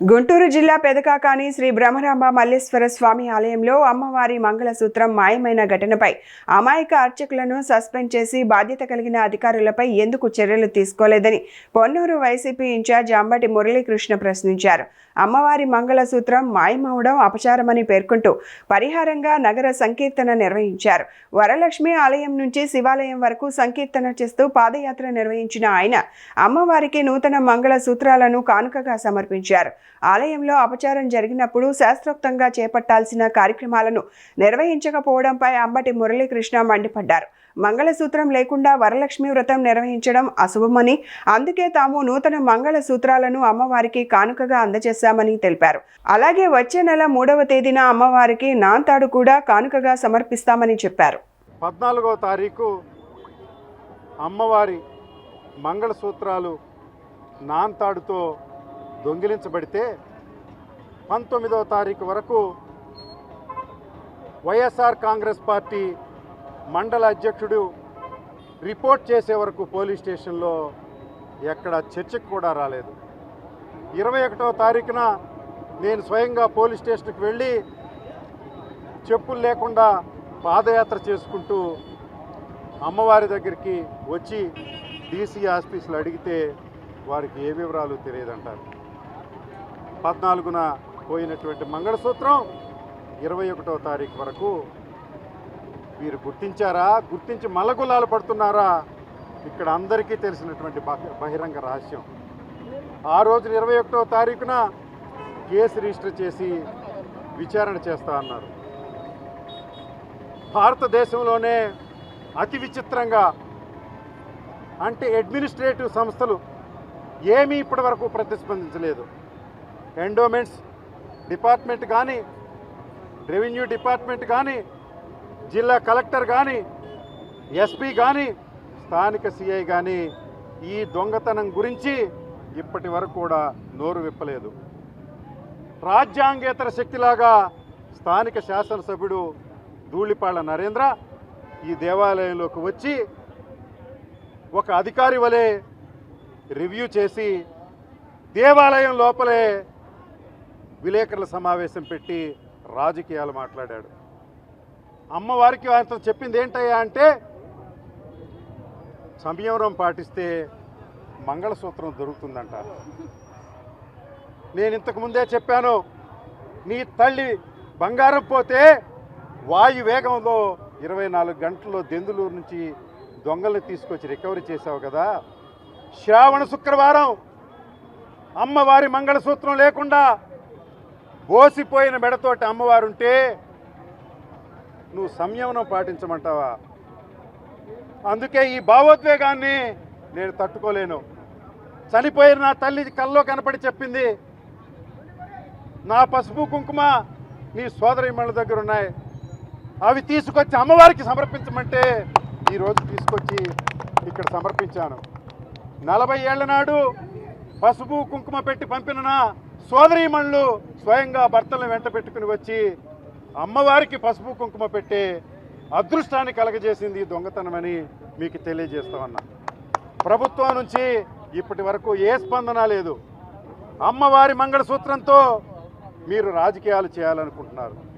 గుంటూరు జిల్లా పెదకాకాని శ్రీ బ్రహ్మరాంబ మల్లేశ్వర స్వామి ఆలయంలో అమ్మవారి మంగళసూత్రం మాయమైన ఘటనపై అమాయక అర్చకులను సస్పెండ్ చేసి బాధ్యత కలిగిన అధికారులపై ఎందుకు చర్యలు తీసుకోలేదని పొన్నూరు వైసీపీ ఇన్ఛార్జ్ అంబటి మురళీకృష్ణ ప్రశ్నించారు. అమ్మవారి మంగళసూత్రం మాయమవడం అపచారమని పేర్కొంటూ పరిహారంగా నగర సంకీర్తన నిర్వహించారు. వరలక్ష్మి ఆలయం నుంచి శివాలయం వరకు సంకీర్తన చేస్తూ పాదయాత్ర నిర్వహించిన ఆయన అమ్మవారికి నూతన మంగళసూత్రాలను కానుకగా సమర్పించారు. ఆలయంలో అపచారం జరిగినప్పుడు శాస్త్రోక్తంగా చేపట్టాల్సిన కార్యక్రమాలను నిర్వహించకపోవడంపై అంబటి మురళీకృష్ణ మండిపడ్డారు. మంగళసూత్రం లేకుండా వరలక్ష్మి వ్రతం నిర్వహించడం అశుభమని, అందుకే తాము నూతన మంగళసూత్రాలను అమ్మవారికి కానుకగా అందజేశామని తెలిపారు. అలాగే వచ్చే నెల 3వ తేదీన అమ్మవారికి నాంతాడు కూడా కానుకగా సమర్పిస్తామని చెప్పారు. 14వ తారీఖు అమ్మవారి మంగళసూత్రాలు నాంతాడుతో దొంగిలించబడితే 19వ తారీఖు వరకు వైఎస్ఆర్ కాంగ్రెస్ పార్టీ మండల అధ్యక్షుడు రిపోర్ట్ చేసే వరకు పోలీస్ స్టేషన్లో ఎక్కడ చర్చకు కూడా రాలేదు. 21వ తారీఖున నేను స్వయంగా పోలీస్ స్టేషన్కి వెళ్ళి చెప్పులు లేకుండా పాదయాత్ర చేసుకుంటూ అమ్మవారి దగ్గరికి వచ్చి డీసీ ఆఫీసులు అడిగితే వారికి ఏ వివరాలు తెలియదంటారు. 14న పోయినటువంటి మంగళసూత్రం 21వ తారీఖు వరకు వీరు గుర్తించారా, గుర్తించి మల్లగుల్లాలు పడుతున్నారా? ఇక్కడ అందరికీ తెలిసినటువంటి బహిరంగ రహస్యం. ఆ రోజు 21వ తారీఖున కేసు రిజిస్టర్ చేసి విచారణ చేస్తా అన్నారు. భారతదేశంలోనే అతి విచిత్రంగా అంటే అడ్మినిస్ట్రేటివ్ సంస్థలు ఏమీ ఇప్పటి వరకు ప్రతిస్పందించలేదు. ఎండోమెంట్స్ డిపార్ట్మెంట్ కానీ, రెవెన్యూ డిపార్ట్మెంట్ కానీ, జిల్లా కలెక్టర్ కానీ, ఎస్పీ కానీ, స్థానిక సిఐ కానీ ఈ దొంగతనం గురించి ఇప్పటి వరకు కూడా నోరు విప్పలేదు. రాజ్యాంగేతర శక్తిలాగా స్థానిక శాసనసభ్యుడు ధూళిపాళ్ల నరేంద్ర ఈ దేవాలయంలోకి వచ్చి ఒక అధికారి వలె రివ్యూ చేసి దేవాలయం లోపలే విలేకరుల సమావేశం పెట్టి రాజకీయాలు మాట్లాడాడు. అమ్మవారికి ఆయనతో చెప్పింది ఏంటయ్యా అంటే సంయమనం పాటిస్తే మంగళసూత్రం దొరుకుతుందంట. నేను ఇంతకుముందే చెప్పాను, నీ తల్లి బంగారం పోతే వాయు వేగంలో 24 గంటల్లో దెందులూరు నుంచి దొంగల్ని తీసుకొచ్చి రికవరీ చేసావు కదా. శ్రావణ శుక్రవారం అమ్మవారి మంగళసూత్రం లేకుండా బోసిపోయిన మెడతోటి అమ్మవారుంటే నువ్వు సంయమనం పాటించమంటావా? అందుకే ఈ భావోద్వేగాన్ని నేను తట్టుకోలేను. చనిపోయిన నా తల్లి కల్లో కనపడి చెప్పింది, నా పసుపు కుంకుమ నీ సోదరీమణుల దగ్గర ఉన్నాయి, అవి తీసుకొచ్చి అమ్మవారికి సమర్పించమంటే ఈరోజు తీసుకొచ్చి ఇక్కడ సమర్పించాను. 40 ఏళ్ల నాడు పసుపు కుంకుమ పెట్టి పంపిన నా సోదరీమణులు స్వయంగా భర్తలను వెంట పెట్టుకుని వచ్చి అమ్మవారికి పసుపు కుంకుమ పెట్టే అదృష్టాన్ని కలగజేసింది దొంగతనమని మీకు తెలియజేస్తామన్నా. ప్రభుత్వం నుంచి ఇప్పటి వరకు ఏ స్పందన లేదు. అమ్మవారి మంగళసూత్రంతో మీరు రాజకీయాలు చేయాలనుకుంటున్నారు.